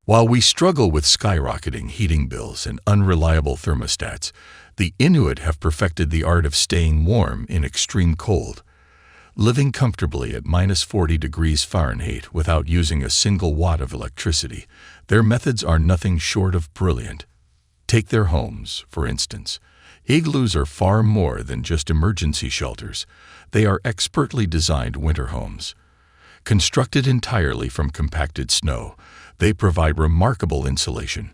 While we struggle with skyrocketing heating bills and unreliable thermostats, the Inuit have perfected the art of staying warm in extreme cold. Living comfortably at -40 degrees Fahrenheit without using a single watt of electricity, their methods are nothing short of brilliant. Take their homes, for instance. Igloos are far more than just emergency shelters. They are expertly designed winter homes. Constructed entirely from compacted snow, they provide remarkable insulation,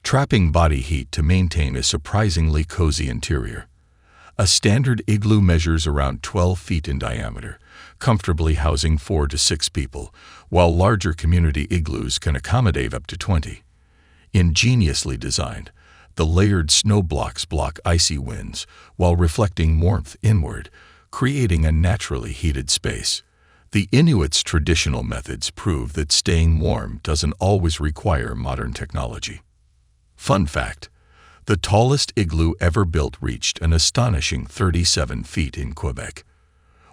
trapping body heat to maintain a surprisingly cozy interior. A standard igloo measures around 12 feet in diameter, comfortably housing 4 to 6 people, while larger community igloos can accommodate up to 20. Ingeniously designed, the layered snow blocks block icy winds while reflecting warmth inward, creating a naturally heated space. The Inuits' traditional methods prove that staying warm doesn't always require modern technology. Fun fact: the tallest igloo ever built reached an astonishing 37 feet in Quebec.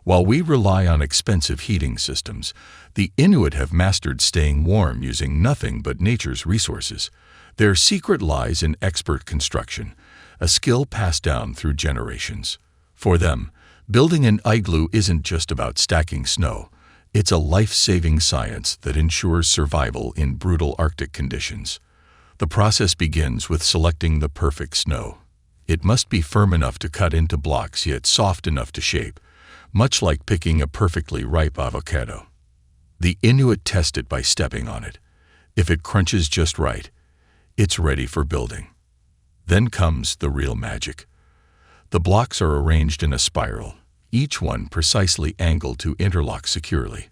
While we rely on expensive heating systems, the Inuit have mastered staying warm using nothing but nature's resources. Their secret lies in expert construction, a skill passed down through generations. For them, building an igloo isn't just about stacking snow. It's a life-saving science that ensures survival in brutal Arctic conditions. The process begins with selecting the perfect snow. It must be firm enough to cut into blocks yet soft enough to shape, much like picking a perfectly ripe avocado. The Inuit test it by stepping on it. If it crunches just right, it's ready for building. Then comes the real magic. The blocks are arranged in a spiral, each one precisely angled to interlock securely,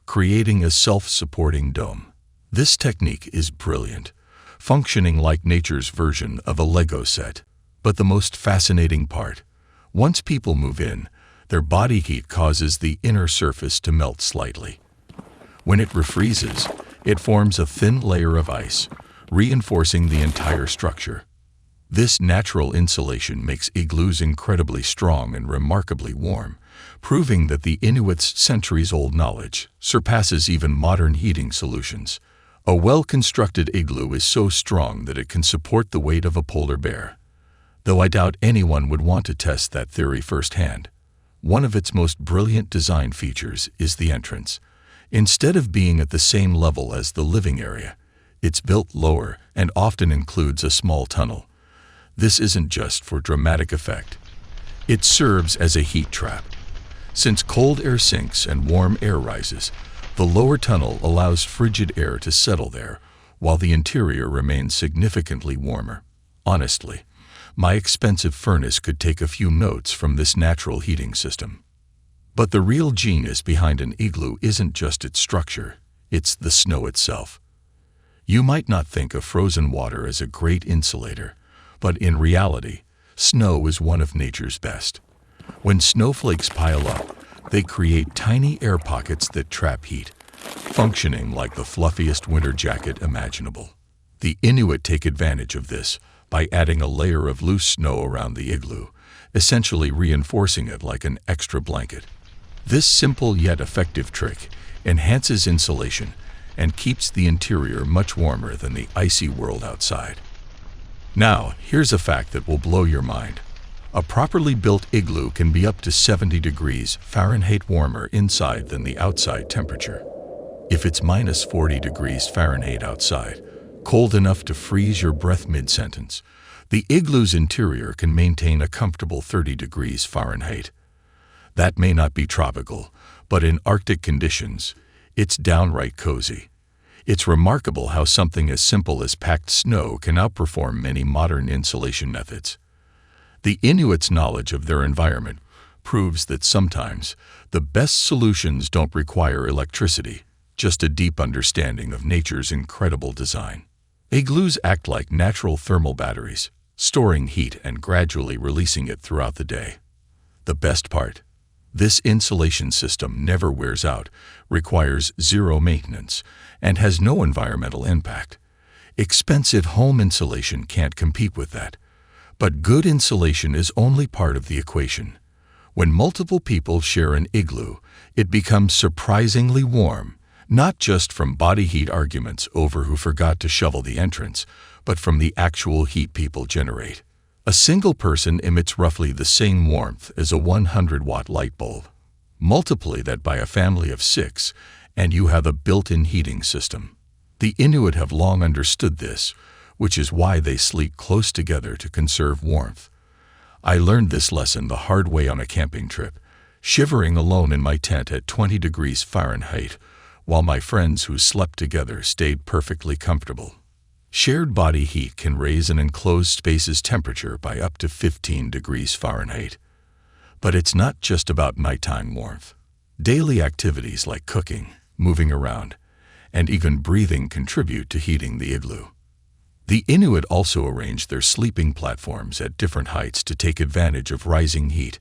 creating a self-supporting dome. This technique is brilliant, functioning like nature's version of a Lego set. But the most fascinating part: once people move in, their body heat causes the inner surface to melt slightly. When it refreezes, it forms a thin layer of ice, reinforcing the entire structure. This natural insulation makes igloos incredibly strong and remarkably warm, proving that the Inuits' centuries-old knowledge surpasses even modern heating solutions. A well-constructed igloo is so strong that it can support the weight of a polar bear. Though I doubt anyone would want to test that theory firsthand. One of its most brilliant design features is the entrance. Instead of being at the same level as the living area, it's built lower and often includes a small tunnel. This isn't just for dramatic effect. It serves as a heat trap. Since cold air sinks and warm air rises, the lower tunnel allows frigid air to settle there, while the interior remains significantly warmer. Honestly, my expensive furnace could take a few notes from this natural heating system. But the real genius behind an igloo isn't just its structure, it's the snow itself. You might not think of frozen water as a great insulator, but in reality, snow is one of nature's best. When snowflakes pile up, they create tiny air pockets that trap heat, functioning like the fluffiest winter jacket imaginable. The Inuit take advantage of this by adding a layer of loose snow around the igloo, essentially reinforcing it like an extra blanket. This simple yet effective trick enhances insulation and keeps the interior much warmer than the icy world outside. Now, here's a fact that will blow your mind. A properly built igloo can be up to 70 degrees Fahrenheit warmer inside than the outside temperature. If it's -40 degrees Fahrenheit outside, cold enough to freeze your breath mid-sentence, the igloo's interior can maintain a comfortable 30 degrees Fahrenheit. That may not be tropical, but in Arctic conditions, it's downright cozy. It's remarkable how something as simple as packed snow can outperform many modern insulation methods. The Inuits' knowledge of their environment proves that sometimes the best solutions don't require electricity, just a deep understanding of nature's incredible design. Igloos act like natural thermal batteries, storing heat and gradually releasing it throughout the day. The best part: this insulation system never wears out, requires zero maintenance, and has no environmental impact. Expensive home insulation can't compete with that. But good insulation is only part of the equation. When multiple people share an igloo, it becomes surprisingly warm, Not just from body heat arguments over who forgot to shovel the entrance, but from the actual heat people generate. A single person emits roughly the same warmth as a 100-watt light bulb. Multiply that by a family of 6, and you have a built-in heating system. The Inuit have long understood this, which is why they sleep close together to conserve warmth. I learned this lesson the hard way on a camping trip, shivering alone in my tent at 20 degrees Fahrenheit, while my friends who slept together stayed perfectly comfortable. Shared body heat can raise an enclosed space's temperature by up to 15 degrees Fahrenheit. But it's not just about nighttime warmth. Daily activities like cooking, moving around, and even breathing contribute to heating the igloo. The Inuit also arrange their sleeping platforms at different heights to take advantage of rising heat.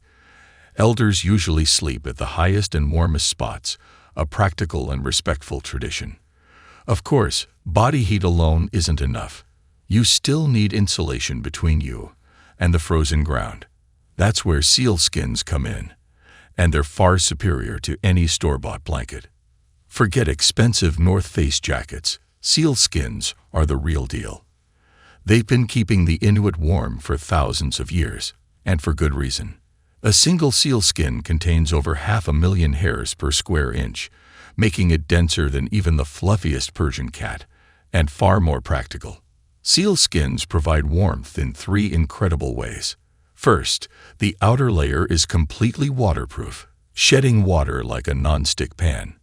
Elders usually sleep at the highest and warmest spots, a practical and respectful tradition. Of course, body heat alone isn't enough. You still need insulation between you and the frozen ground. That's where seal skins come in, and they're far superior to any store-bought blanket. Forget expensive North Face jackets. Seal skins are the real deal. They've been keeping the Inuit warm for thousands of years, and for good reason. A single seal skin contains over 500,000 hairs per square inch, making it denser than even the fluffiest Persian cat, and far more practical. Seal skins provide warmth in 3 incredible ways. First, the outer layer is completely waterproof, shedding water like a non-stick pan.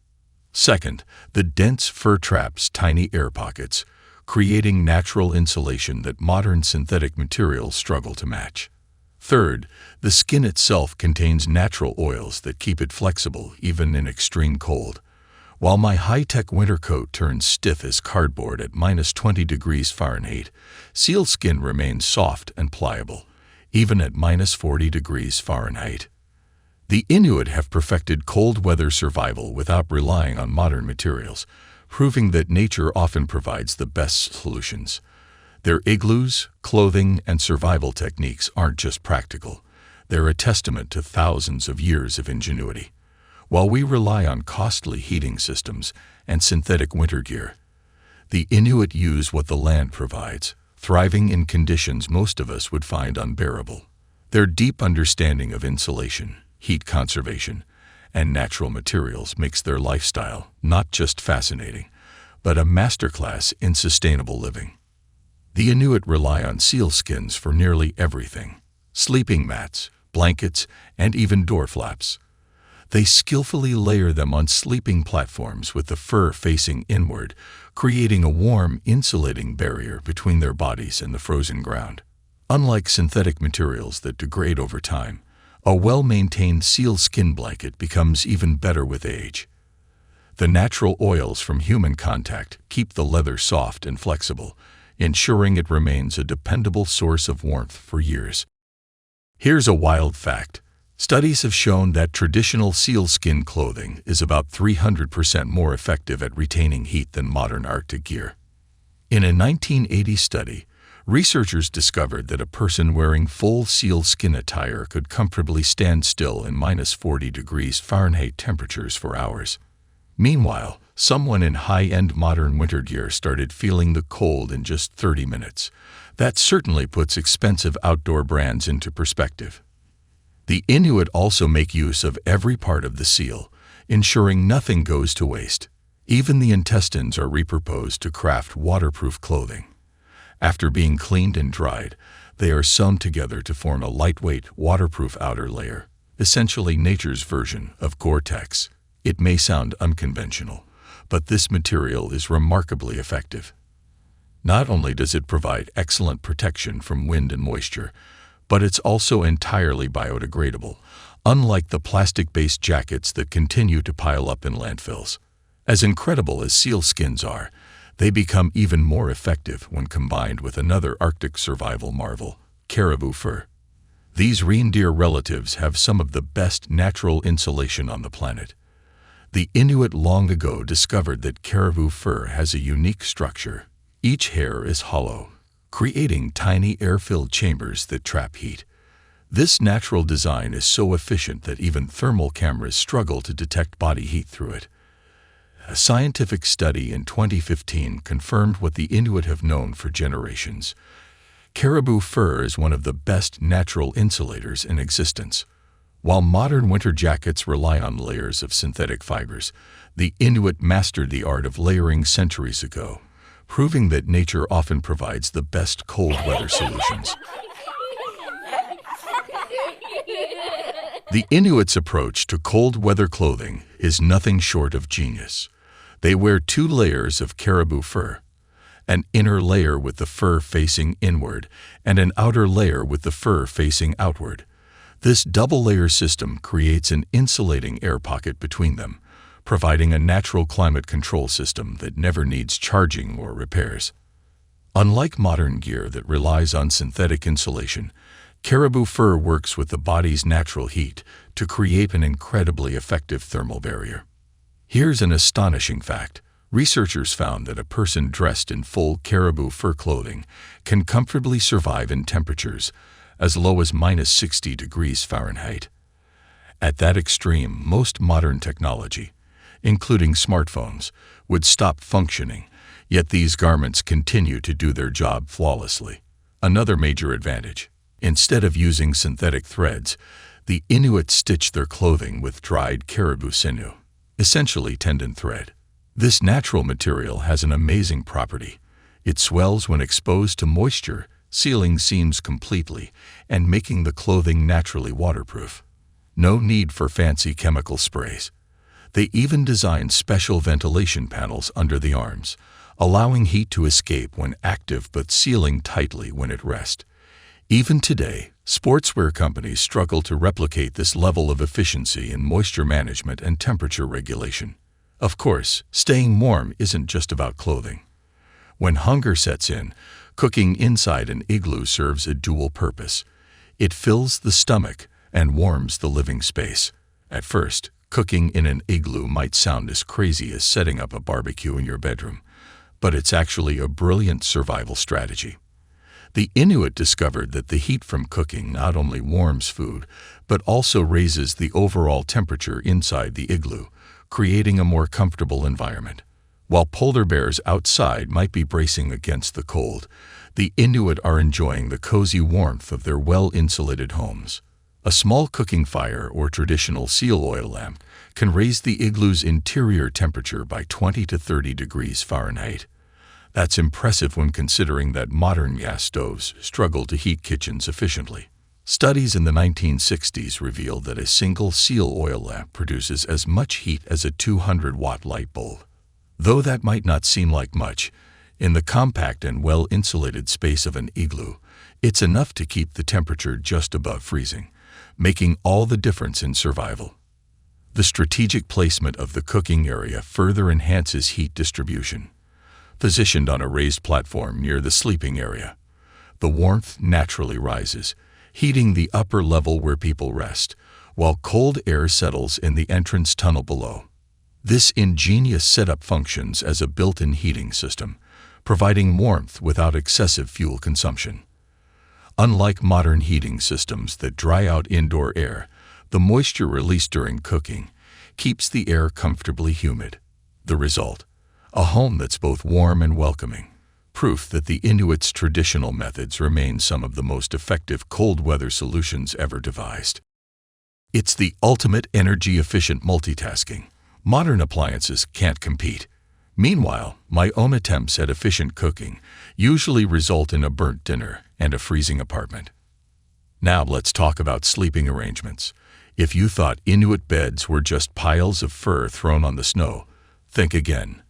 Second, the dense fur traps tiny air pockets, creating natural insulation that modern synthetic materials struggle to match. Third, the skin itself contains natural oils that keep it flexible even in extreme cold. While my high-tech winter coat turns stiff as cardboard at -20 degrees Fahrenheit, seal skin remains soft and pliable, even at -40 degrees Fahrenheit. The Inuit have perfected cold weather survival without relying on modern materials, proving that nature often provides the best solutions. Their igloos, clothing, and survival techniques aren't just practical. They're a testament to thousands of years of ingenuity. While we rely on costly heating systems and synthetic winter gear, the Inuit use what the land provides, thriving in conditions most of us would find unbearable. Their deep understanding of insulation, heat conservation, and natural materials makes their lifestyle not just fascinating, but a masterclass in sustainable living. The Inuit rely on seal skins for nearly everything: sleeping mats, blankets, and even door flaps. They skillfully layer them on sleeping platforms with the fur facing inward, creating a warm, insulating barrier between their bodies and the frozen ground. Unlike synthetic materials that degrade over time, a well-maintained seal skin blanket becomes even better with age. The natural oils from human contact keep the leather soft and flexible, ensuring it remains a dependable source of warmth for years. Here's a wild fact. Studies have shown that traditional sealskin clothing is about 300% more effective at retaining heat than modern Arctic gear. In a 1980 study, researchers discovered that a person wearing full sealskin attire could comfortably stand still in -40 degrees Fahrenheit temperatures for hours. Meanwhile, someone in high-end modern winter gear started feeling the cold in just 30 minutes. That certainly puts expensive outdoor brands into perspective. The Inuit also make use of every part of the seal, ensuring nothing goes to waste. Even the intestines are repurposed to craft waterproof clothing. After being cleaned and dried, they are sewn together to form a lightweight, waterproof outer layer, essentially nature's version of Gore-Tex. It may sound unconventional, but this material is remarkably effective. Not only does it provide excellent protection from wind and moisture, but it's also entirely biodegradable, unlike the plastic-based jackets that continue to pile up in landfills. As incredible as sealskins are, they become even more effective when combined with another Arctic survival marvel, caribou fur. These reindeer relatives have some of the best natural insulation on the planet. The Inuit long ago discovered that caribou fur has a unique structure. Each hair is hollow, creating tiny air-filled chambers that trap heat. This natural design is so efficient that even thermal cameras struggle to detect body heat through it. A scientific study in 2015 confirmed what the Inuit have known for generations. Caribou fur is one of the best natural insulators in existence. While modern winter jackets rely on layers of synthetic fibers, the Inuit mastered the art of layering centuries ago, proving that nature often provides the best cold weather solutions. The Inuits' approach to cold weather clothing is nothing short of genius. They wear 2 layers of caribou fur, an inner layer with the fur facing inward and an outer layer with the fur facing outward. This double-layer system creates an insulating air pocket between them, providing a natural climate control system that never needs charging or repairs. Unlike modern gear that relies on synthetic insulation, caribou fur works with the body's natural heat to create an incredibly effective thermal barrier. Here's an astonishing fact. Researchers found that a person dressed in full caribou fur clothing can comfortably survive in temperatures as low as -60 degrees Fahrenheit. At that extreme, most modern technology, including smartphones, would stop functioning, yet these garments continue to do their job flawlessly. Another major advantage: instead of using synthetic threads, the Inuit stitch their clothing with dried caribou sinew, essentially tendon thread. This natural material has an amazing property. It swells when exposed to moisture, sealing seams completely and making the clothing naturally waterproof. No need for fancy chemical sprays. They even designed special ventilation panels under the arms, allowing heat to escape when active but sealing tightly when at rest. Even today, sportswear companies struggle to replicate this level of efficiency in moisture management and temperature regulation. Of course, staying warm isn't just about clothing. When hunger sets in, cooking inside an igloo serves a dual purpose. It fills the stomach and warms the living space. At first, cooking in an igloo might sound as crazy as setting up a barbecue in your bedroom, but it's actually a brilliant survival strategy. The Inuit discovered that the heat from cooking not only warms food, but also raises the overall temperature inside the igloo, creating a more comfortable environment. While polar bears outside might be bracing against the cold, the Inuit are enjoying the cozy warmth of their well-insulated homes. A small cooking fire or traditional seal oil lamp can raise the igloo's interior temperature by 20 to 30 degrees Fahrenheit. That's impressive when considering that modern gas stoves struggle to heat kitchens efficiently. Studies in the 1960s revealed that a single seal oil lamp produces as much heat as a 200-watt light bulb. Though that might not seem like much, in the compact and well-insulated space of an igloo, it's enough to keep the temperature just above freezing, making all the difference in survival. The strategic placement of the cooking area further enhances heat distribution. Positioned on a raised platform near the sleeping area, the warmth naturally rises, heating the upper level where people rest, while cold air settles in the entrance tunnel below. This ingenious setup functions as a built-in heating system, providing warmth without excessive fuel consumption. Unlike modern heating systems that dry out indoor air, the moisture released during cooking keeps the air comfortably humid. The result: a home that's both warm and welcoming, proof that the Inuits' traditional methods remain some of the most effective cold weather solutions ever devised. It's the ultimate energy-efficient multitasking. Modern appliances can't compete. Meanwhile, my own attempts at efficient cooking usually result in a burnt dinner and a freezing apartment. Now let's talk about sleeping arrangements. If you thought Inuit beds were just piles of fur thrown on the snow, think again.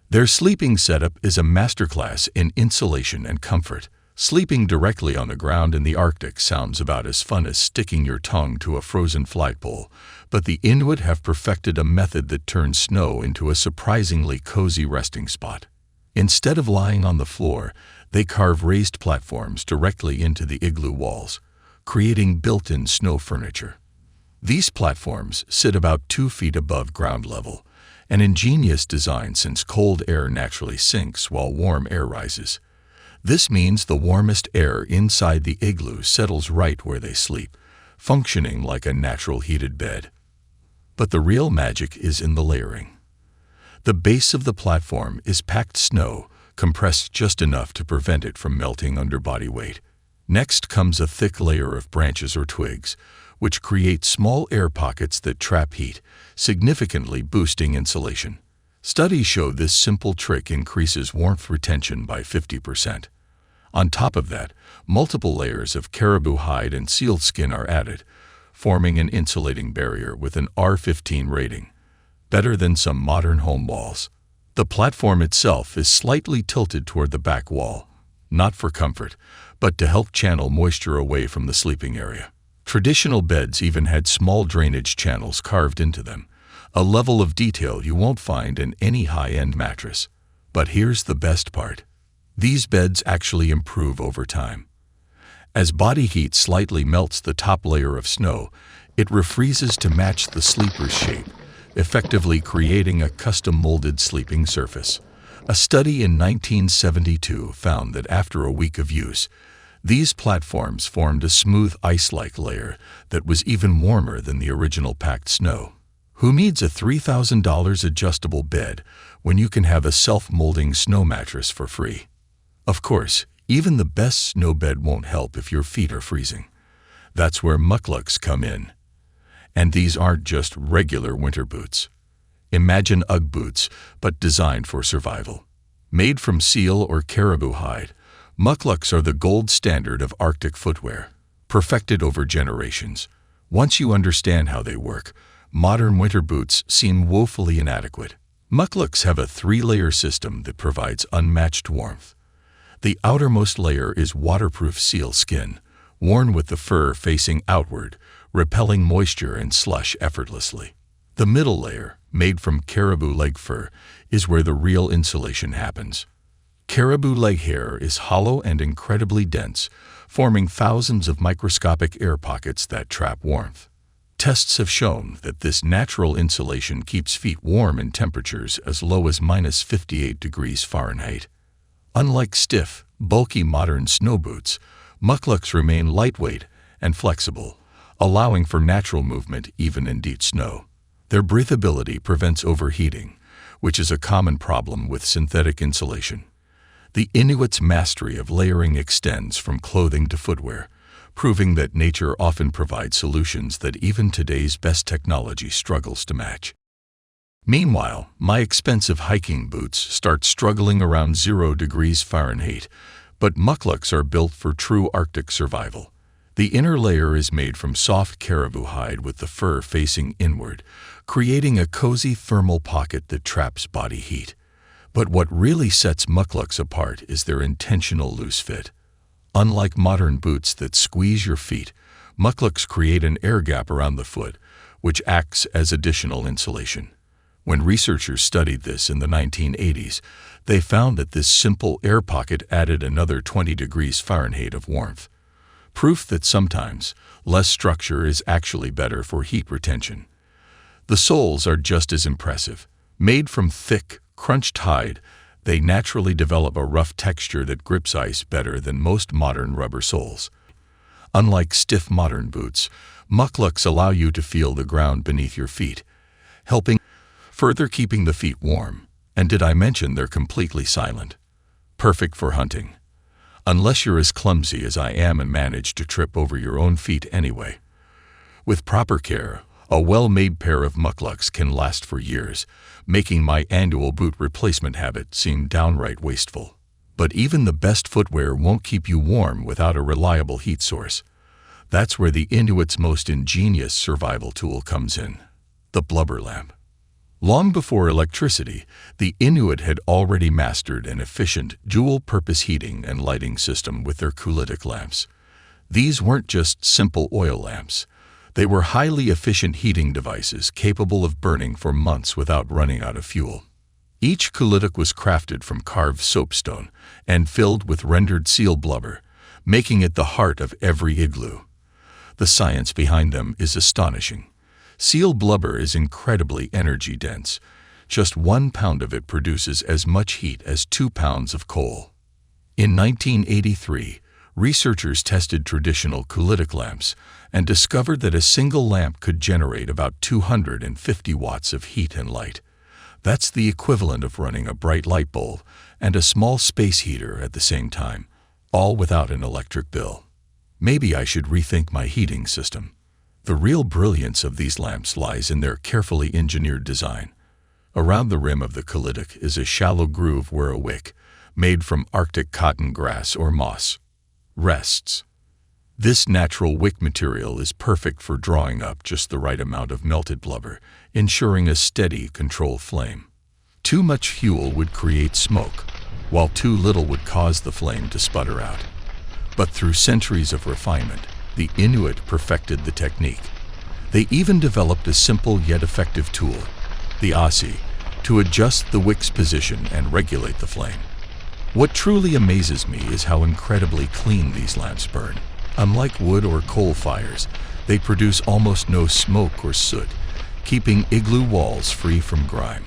Their sleeping setup is a masterclass in insulation and comfort. Sleeping directly on the ground in the Arctic sounds about as fun as sticking your tongue to a frozen flagpole, but the Inuit have perfected a method that turns snow into a surprisingly cozy resting spot. Instead of lying on the floor, they carve raised platforms directly into the igloo walls, creating built-in snow furniture. These platforms sit about 2 feet above ground level, an ingenious design since cold air naturally sinks while warm air rises. This means the warmest air inside the igloo settles right where they sleep, functioning like a natural heated bed. But the real magic is in the layering. The base of the platform is packed snow, compressed just enough to prevent it from melting under body weight. Next comes a thick layer of branches or twigs, which create small air pockets that trap heat, significantly boosting insulation. Studies show this simple trick increases warmth retention by 50%. On top of that, multiple layers of caribou hide and seal skin are added, forming an insulating barrier with an R15 rating, better than some modern home walls. The platform itself is slightly tilted toward the back wall, not for comfort, but to help channel moisture away from the sleeping area. Traditional beds even had small drainage channels carved into them, a level of detail you won't find in any high-end mattress. But here's the best part. These beds actually improve over time. As body heat slightly melts the top layer of snow, it refreezes to match the sleeper's shape, effectively creating a custom-molded sleeping surface. A study in 1972 found that after a week of use, these platforms formed a smooth ice-like layer that was even warmer than the original packed snow. Who needs a $3,000 adjustable bed when you can have a self-molding snow mattress for free? Of course, even the best snow bed won't help if your feet are freezing. That's where mucklucks come in. And these aren't just regular winter boots. Imagine UGG boots, but designed for survival. Made from seal or caribou hide, mucklucks are the gold standard of Arctic footwear, perfected over generations. Once you understand how they work, modern winter boots seem woefully inadequate. Mucklucks have a 3-layer system that provides unmatched warmth. The outermost layer is waterproof seal skin, worn with the fur facing outward, repelling moisture and slush effortlessly. The middle layer, made from caribou leg fur, is where the real insulation happens. Caribou leg hair is hollow and incredibly dense, forming thousands of microscopic air pockets that trap warmth. Tests have shown that this natural insulation keeps feet warm in temperatures as low as -58 degrees Fahrenheit. Unlike stiff, bulky modern snow boots, mucklucks remain lightweight and flexible, allowing for natural movement even in deep snow. Their breathability prevents overheating, which is a common problem with synthetic insulation. The Inuit's mastery of layering extends from clothing to footwear, proving that nature often provides solutions that even today's best technology struggles to match. Meanwhile, my expensive hiking boots start struggling around 0 degrees Fahrenheit, but mucklucks are built for true Arctic survival. The inner layer is made from soft caribou hide with the fur facing inward, creating a cozy thermal pocket that traps body heat. But what really sets mucklucks apart is their intentional loose fit. Unlike modern boots that squeeze your feet, mucklucks create an air gap around the foot, which acts as additional insulation. When researchers studied this in the 1980s, they found that this simple air pocket added another 20 degrees Fahrenheit of warmth. Proof that sometimes less structure is actually better for heat retention. The soles are just as impressive. Made from thick, crunched hide, they naturally develop a rough texture that grips ice better than most modern rubber soles. Unlike stiff modern boots, mucklucks allow you to feel the ground beneath your feet, helping further keeping the feet warm. And did I mention they're completely silent? Perfect for hunting. Unless you're as clumsy as I am and manage to trip over your own feet anyway. With proper care, a well-made pair of mucklucks can last for years, making my annual boot replacement habit seem downright wasteful. But even the best footwear won't keep you warm without a reliable heat source. That's where the Inuit's most ingenious survival tool comes in: the blubber lamp. Long before electricity, the Inuit had already mastered an efficient, dual-purpose heating and lighting system with their coolest lamps. These weren't just simple oil lamps. They were highly efficient heating devices capable of burning for months without running out of fuel. Each coolest was crafted from carved soapstone and filled with rendered seal blubber, making it the heart of every igloo. The science behind them is astonishing. Seal blubber is incredibly energy-dense. Just 1 pound of it produces as much heat as 2 pounds of coal. In 1983, researchers tested traditional coolest lamps and discovered that a single lamp could generate about 250 watts of heat and light. That's the equivalent of running a bright light bulb and a small space heater at the same time, all without an electric bill. Maybe I should rethink my heating system. The real brilliance of these lamps lies in their carefully engineered design. Around the rim of the colytic is a shallow groove where a wick, made from Arctic cotton grass or moss, rests. This natural wick material is perfect for drawing up just the right amount of melted blubber, ensuring a steady, controlled flame. Too much fuel would create smoke, while too little would cause the flame to sputter out. But through centuries of refinement, the Inuit perfected the technique. They even developed a simple yet effective tool, the amaze, to adjust the wick's position and regulate the flame. What truly amazes me is how incredibly clean these lamps burn. Unlike wood or coal fires, they produce almost no smoke or soot, keeping igloo walls free from grime.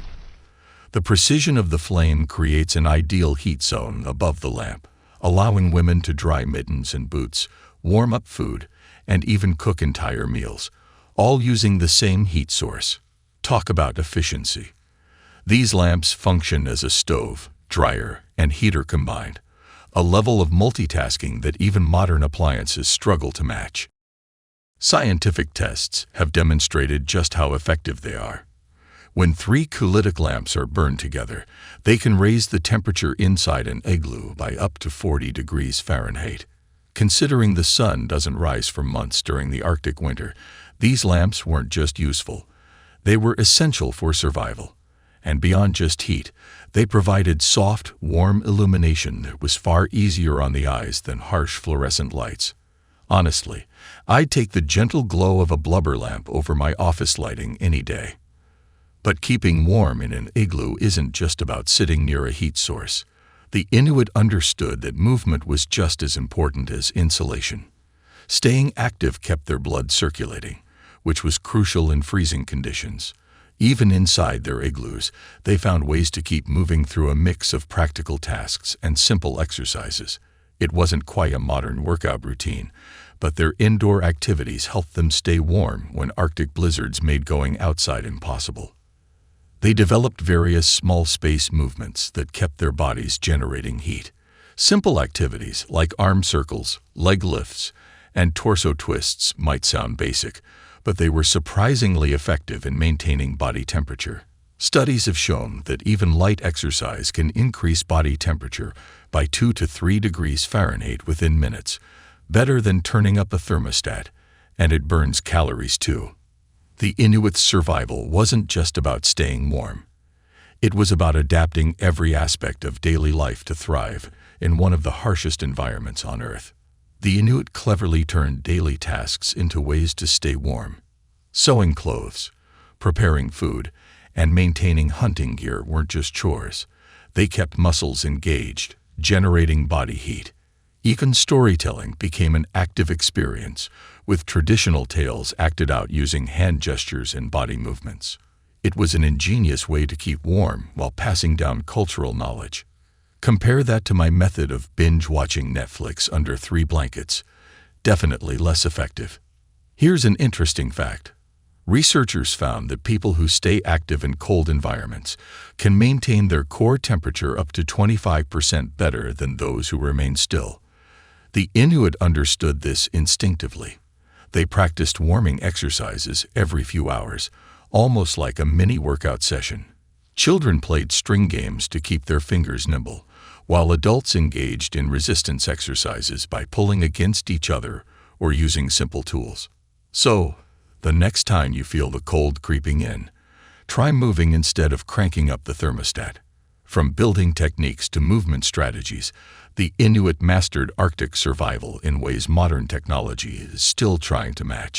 The precision of the flame creates an ideal heat zone above the lamp, allowing women to dry mittens and boots, warm up food, and even cook entire meals, all using the same heat source. Talk about efficiency. These lamps function as a stove, dryer, and heater combined, a level of multitasking that even modern appliances struggle to match. Scientific tests have demonstrated just how effective they are. When 3 colytic lamps are burned together, they can raise the temperature inside an igloo by up to 40 degrees Fahrenheit. Considering the sun doesn't rise for months during the Arctic winter, these lamps weren't just useful. They were essential for survival. And beyond just heat, they provided soft, warm illumination that was far easier on the eyes than harsh fluorescent lights. Honestly, I'd take the gentle glow of a blubber lamp over my office lighting any day. But keeping warm in an igloo isn't just about sitting near a heat source. The Inuit understood that movement was just as important as insulation. Staying active kept their blood circulating, which was crucial in freezing conditions. Even inside their igloos, they found ways to keep moving through a mix of practical tasks and simple exercises. It wasn't quite a modern workout routine, but their indoor activities helped them stay warm when Arctic blizzards made going outside impossible. They developed various small space movements that kept their bodies generating heat. Simple activities like arm circles, leg lifts, and torso twists might sound basic, but they were surprisingly effective in maintaining body temperature. Studies have shown that even light exercise can increase body temperature by 2 to 3 degrees Fahrenheit within minutes, better than turning up a thermostat, and it burns calories too. The Inuit's survival wasn't just about staying warm. It was about adapting every aspect of daily life to thrive in one of the harshest environments on Earth. The Inuit cleverly turned daily tasks into ways to stay warm. Sewing clothes, preparing food, and maintaining hunting gear weren't just chores. They kept muscles engaged, generating body heat. Even storytelling became an active experience, with traditional tales acted out using hand gestures and body movements. It was an ingenious way to keep warm while passing down cultural knowledge. Compare that to my method of binge-watching Netflix under 3 blankets. Definitely less effective. Here's an interesting fact. Researchers found that people who stay active in cold environments can maintain their core temperature up to 25% better than those who remain still. The Inuit understood this instinctively. They practiced warming exercises every few hours, almost like a mini workout session. Children played string games to keep their fingers nimble, while adults engaged in resistance exercises by pulling against each other or using simple tools. So, the next time you feel the cold creeping in, try moving instead of cranking up the thermostat. From building techniques to movement strategies, the Inuit mastered Arctic survival in ways modern technology is still trying to match.